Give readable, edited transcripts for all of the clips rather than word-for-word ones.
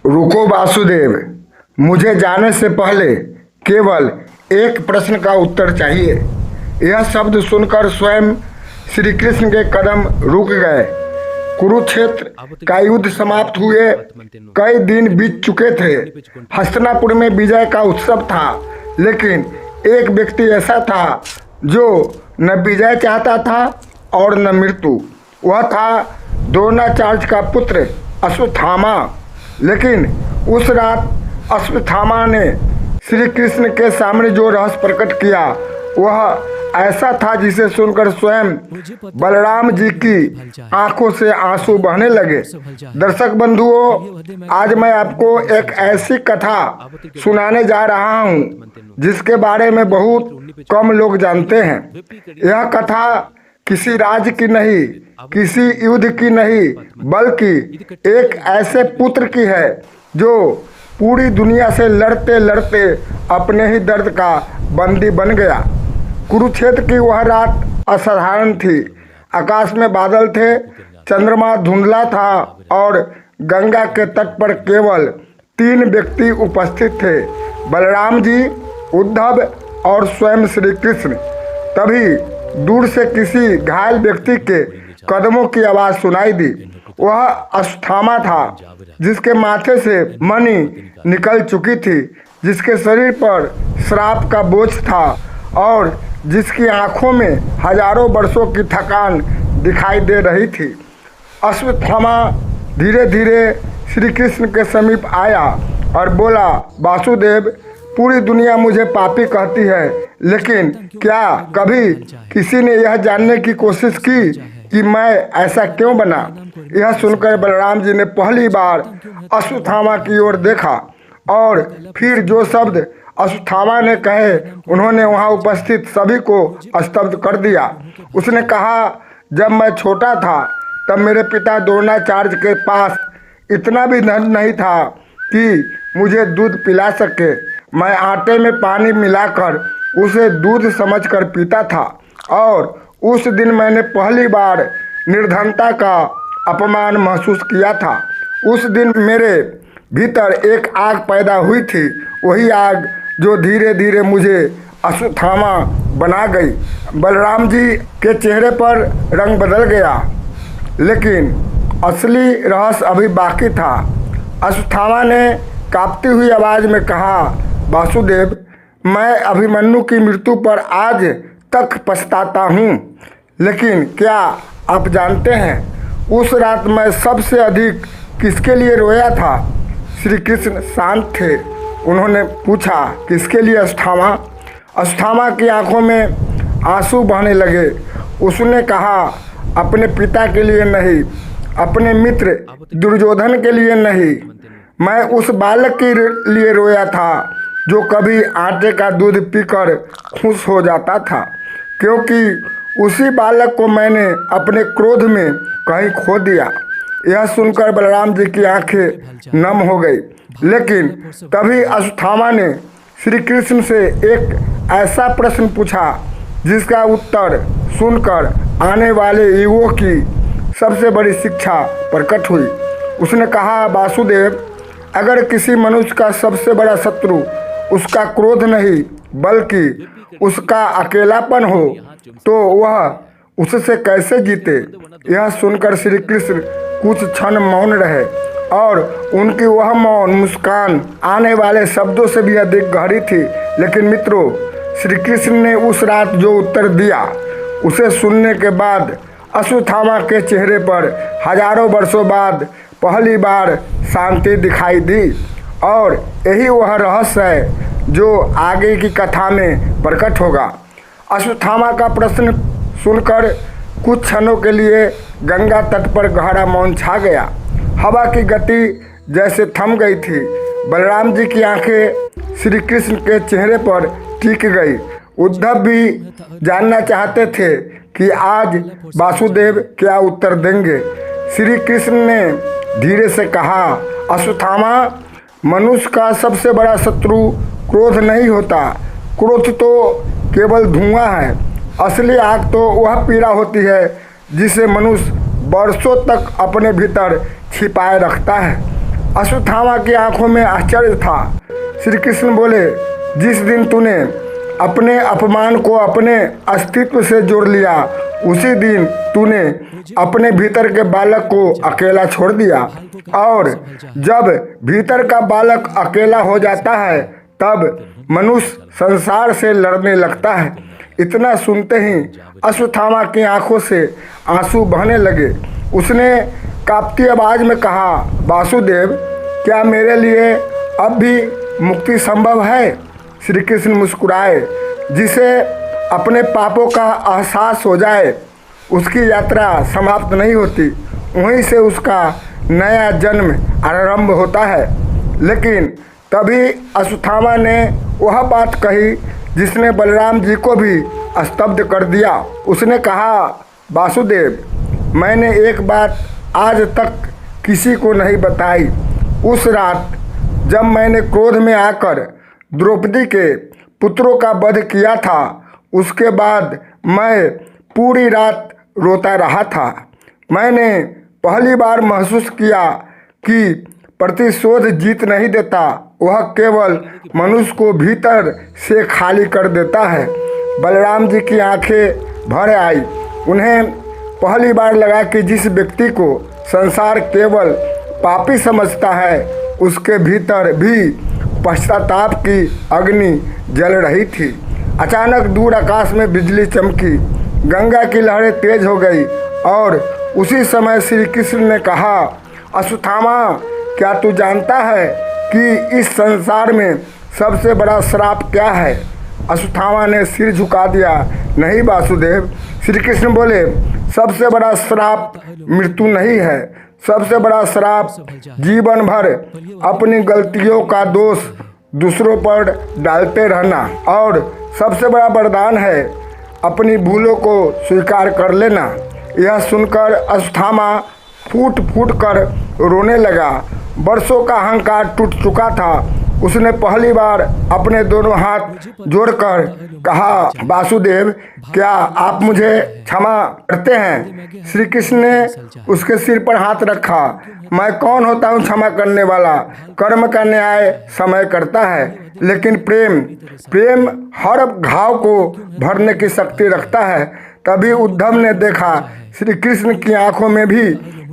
रुको वासुदेव, मुझे जाने से पहले केवल एक प्रश्न का उत्तर चाहिए। यह शब्द सुनकर स्वयं श्री कृष्ण के कदम रुक गए। कुरुक्षेत्र का युद्ध समाप्त हुए कई दिन बीत चुके थे। हस्तिनापुर में विजय का उत्सव था, लेकिन एक व्यक्ति ऐसा था जो न विजय चाहता था और न मृत्यु। वह था द्रोणाचार्य का पुत्र अश्वत्थामा। लेकिन उस रात अश्वत्थामा ने श्री कृष्ण के सामने जो रहस्य प्रकट किया वह ऐसा था जिसे सुनकर स्वयं बलराम जी की आंखों से आंसू बहने लगे। दर्शक बंधुओं, आज मैं आपको एक ऐसी कथा सुनाने जा रहा हूँ जिसके बारे में बहुत कम लोग जानते हैं। यह कथा किसी राज्य की नहीं, किसी युद्ध की नहीं, बल्कि एक ऐसे पुत्र की है जो पूरी दुनिया से लड़ते लड़ते अपने ही दर्द का बंदी बन गया। कुरुक्षेत्र की वह रात असाधारण थी। आकाश में बादल थे, चंद्रमा धुंधला था और गंगा के तट पर केवल 3 व्यक्ति उपस्थित थे, बलराम जी, उद्धव और स्वयं श्री कृष्ण। तभी दूर से किसी घायल व्यक्ति के कदमों की आवाज सुनाई दी। वह अश्वत्थामा था, जिसके माथे से मणि निकल चुकी थी, जिसके शरीर पर श्राप का बोझ था और जिसकी आंखों में हजारों वर्षों की थकान दिखाई दे रही थी। अश्वत्थामा धीरे धीरे श्री कृष्ण के समीप आया और बोला, वासुदेव, पूरी दुनिया मुझे पापी कहती है, लेकिन क्या कभी किसी ने यह जानने की कोशिश की कि मैं ऐसा क्यों बना? यह सुनकर बलराम जी ने पहली बार अश्वत्थामा की ओर देखा और फिर जो शब्द अश्वत्थामा ने कहे उन्होंने वहां उपस्थित सभी को स्तब्ध कर दिया। उसने कहा, जब मैं छोटा था तब मेरे पिता द्रोणाचार्य के पास इतना भी धन नहीं था कि मुझे दूध पिला सके। मैं आटे में पानी मिलाकर उसे दूध समझकर पीता था और उस दिन मैंने पहली बार निर्धनता का अपमान महसूस किया था। उस दिन मेरे भीतर एक आग पैदा हुई थी, वही आग जो धीरे धीरे मुझे अश्वत्थामा बना गई। बलराम जी के चेहरे पर रंग बदल गया, लेकिन असली रहस्य अभी बाकी था। अश्वत्थामा ने कांपती हुई आवाज में कहा, वासुदेव, मैं अभिमन्यु की मृत्यु पर आज तक पछताता हूँ, लेकिन क्या आप जानते हैं उस रात मैं सबसे अधिक किसके लिए रोया था? श्री कृष्ण शांत थे। उन्होंने पूछा, किसके लिए अश्वत्थामा? अश्वत्थामा की आंखों में आंसू बहने लगे। उसने कहा, अपने पिता के लिए नहीं, अपने मित्र दुर्योधन के लिए नहीं, मैं उस बालक के लिए रोया था जो कभी आटे का दूध पीकर खुश हो जाता था, क्योंकि उसी बालक को मैंने अपने क्रोध में कहीं खो दिया। यह सुनकर बलराम जी की आंखें नम हो गई, लेकिन तभी अश्वत्थामा ने श्री कृष्ण से एक ऐसा प्रश्न पूछा जिसका उत्तर सुनकर आने वाले युगों की सबसे बड़ी शिक्षा प्रकट हुई। उसने कहा, वासुदेव, अगर किसी मनुष्य का सबसे बड़ा शत्रु उसका क्रोध नहीं बल्कि उसका अकेलापन हो तो वह उससे कैसे जीते? यह सुनकर श्री कृष्ण कुछ क्षण मौन रहे और उनकी वह मौन मुस्कान आने वाले शब्दों से भी अधिक गहरी थी। लेकिन मित्रों, श्री कृष्ण ने उस रात जो उत्तर दिया उसे सुनने के बाद अश्वत्थामा के चेहरे पर हजारों वर्षों बाद पहली बार शांति दिखाई दी। और यही वह रहस्य है जो आगे की कथा में प्रकट होगा। अश्वत्थामा का प्रश्न सुनकर कुछ क्षणों के लिए गंगा तट पर गहरा मौन छा गया। हवा की गति जैसे थम गई थी। बलराम जी की आंखें श्री कृष्ण के चेहरे पर टिक गई। उद्धव भी जानना चाहते थे कि आज वासुदेव क्या उत्तर देंगे। श्री कृष्ण ने धीरे से कहा, अश्वत्थामा, मनुष्य का सबसे बड़ा शत्रु क्रोध नहीं होता। क्रोध तो केवल धुआं है। असली आग तो वह पीड़ा होती है जिसे मनुष्य वर्षों तक अपने भीतर छिपाए रखता है। अश्वत्थामा की आंखों में आश्चर्य था। श्री कृष्ण बोले, जिस दिन तूने अपने अपमान को अपने अस्तित्व से जोड़ लिया, उसी दिन तूने अपने भीतर के बालक को अकेला छोड़ दिया। और जब भीतर का बालक अकेला हो जाता है तब मनुष्य संसार से लड़ने लगता है। इतना सुनते ही अश्वत्थामा की आंखों से आंसू बहने लगे। उसने कांपती आवाज में कहा, वासुदेव, क्या मेरे लिए अब भी मुक्ति संभव है? श्री कृष्ण मुस्कुराए। जिसे अपने पापों का एहसास हो जाए उसकी यात्रा समाप्त नहीं होती, वहीं से उसका नया जन्म आरंभ होता है। लेकिन तभी अश्वत्थामा ने वह बात कही जिसने बलराम जी को भी स्तब्ध कर दिया। उसने कहा, वासुदेव, मैंने एक बात आज तक किसी को नहीं बताई। उस रात जब मैंने क्रोध में आकर द्रौपदी के पुत्रों का वध किया था, उसके बाद मैं पूरी रात रोता रहा था। मैंने पहली बार महसूस किया कि प्रतिशोध जीत नहीं देता, वह केवल मनुष्य को भीतर से खाली कर देता है। बलराम जी की आंखें भर आई। उन्हें पहली बार लगा कि जिस व्यक्ति को संसार केवल पापी समझता है, उसके भीतर भी पश्चाताप की अग्नि जल रही थी। अचानक दूर आकाश में बिजली चमकी, गंगा की लहरें तेज हो गई और उसी समय श्री कृष्ण ने कहा, अश्वत्थामा, क्या तू जानता है कि इस संसार में सबसे बड़ा श्राप क्या है? अश्वत्थामा ने सिर झुका दिया। नहीं वासुदेव। श्री कृष्ण बोले, सबसे बड़ा श्राप मृत्यु नहीं है। सबसे बड़ा श्राप जीवन भर अपनी गलतियों का दोष दूसरों पर डालते रहना, और सबसे बड़ा वरदान है अपनी भूलों को स्वीकार कर लेना। यह सुनकर अश्वत्थामा फूट फूट कर रोने लगा। वर्षों का अहंकार टूट चुका था। उसने पहली बार अपने दोनों हाथ जोड़कर कहा, वासुदेव, क्या आप मुझे क्षमा करते हैं? श्री कृष्ण ने उसके सिर पर हाथ रखा। मैं कौन होता हूँ क्षमा करने वाला? कर्म का न्याय समय करता है, लेकिन प्रेम हर घाव को भरने की शक्ति रखता है। तभी उद्धव ने देखा श्री कृष्ण की आंखों में भी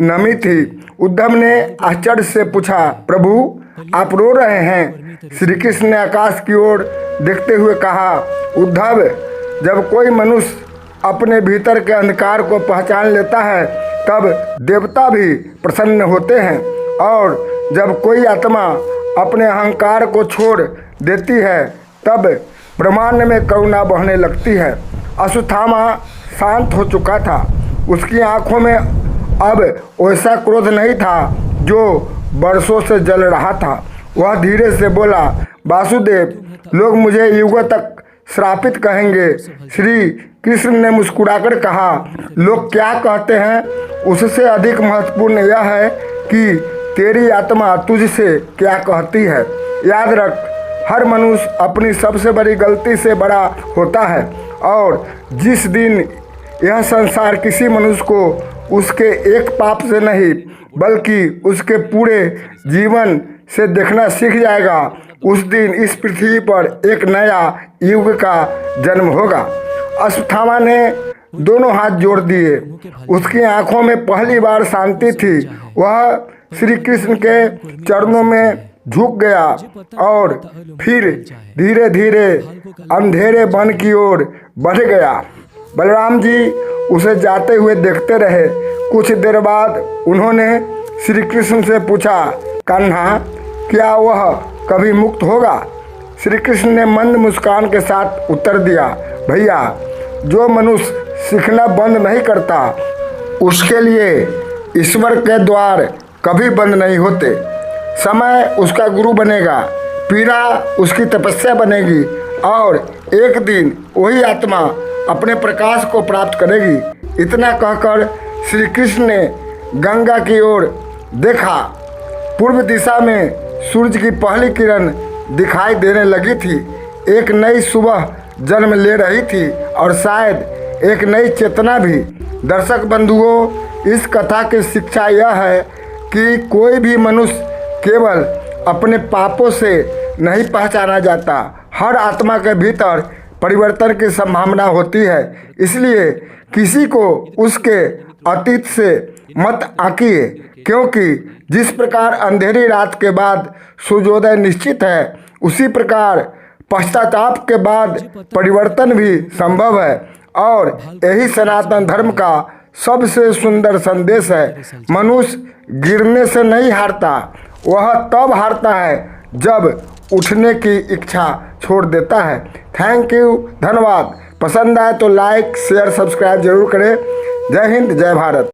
नमी थी। उद्धव ने आश्चर्य से पूछा, प्रभु, आप रो रहे हैं? श्री कृष्ण ने आकाश की ओर देखते हुए कहा, उद्धव, जब कोई मनुष्य अपने भीतर के अंधकार को पहचान लेता है तब देवता भी प्रसन्न होते हैं, और जब कोई आत्मा अपने अहंकार को छोड़ देती है तब ब्रह्मांड में करुणा बहने लगती है। अश्वत्थामा शांत हो चुका था। उसकी आंखों में अब वैसा क्रोध नहीं था जो वर्षों से जल रहा था। वह धीरे से बोला, वासुदेव, लोग मुझे युगों तक श्रापित कहेंगे। श्री कृष्ण ने मुस्कुराकर कहा, लोग क्या कहते हैं उससे अधिक महत्वपूर्ण यह है कि तेरी आत्मा तुझसे क्या कहती है। याद रख, हर मनुष्य अपनी सबसे बड़ी गलती से बड़ा होता है, और जिस दिन यह संसार किसी मनुष्य को उसके एक पाप से नहीं बल्कि उसके पूरे जीवन से देखना सीख जाएगा, उस दिन इस पृथ्वी पर एक नया युग का जन्म होगा। अश्वत्थामा ने दोनों हाथ जोड़ दिए। उसकी आंखों में पहली बार शांति थी। वह श्री कृष्ण के चरणों में झुक गया और फिर धीरे धीरे अंधेरे वन की ओर बढ़ गया। बलराम जी उसे जाते हुए देखते रहे। कुछ देर बाद उन्होंने श्री कृष्ण से पूछा, कान्हा, क्या वह कभी मुक्त होगा? श्री कृष्ण ने मंद मुस्कान के साथ उत्तर दिया, भैया, जो मनुष्य सीखना बंद नहीं करता उसके लिए ईश्वर के द्वार कभी बंद नहीं होते। समय उसका गुरु बनेगा, पीड़ा उसकी तपस्या बनेगी, और एक दिन वही आत्मा अपने प्रकाश को प्राप्त करेगी। इतना कहकर श्री कृष्ण ने गंगा की ओर देखा। पूर्व दिशा में सूरज की पहली किरण दिखाई देने लगी थी। एक नई सुबह जन्म ले रही थी और शायद एक नई चेतना भी। दर्शक बंधुओं, इस कथा की शिक्षा यह है कि कोई भी मनुष्य केवल अपने पापों से नहीं पहचाना जाता। हर आत्मा के भीतर परिवर्तन की संभावना होती है। इसलिए किसी को उसके अतीत से मत आंकिए, क्योंकि जिस प्रकार अंधेरी रात के बाद सूर्योदय निश्चित है, उसी प्रकार पश्चाताप के बाद परिवर्तन भी संभव है। और यही सनातन धर्म का सबसे सुंदर संदेश है। मनुष्य गिरने से नहीं हारता, वह तब हारता है जब उठने की इच्छा छोड़ देता है। थैंक यू, धन्यवाद। पसंद आए तो लाइक शेयर सब्सक्राइब जरूर करें। जय हिंद, जय भारत।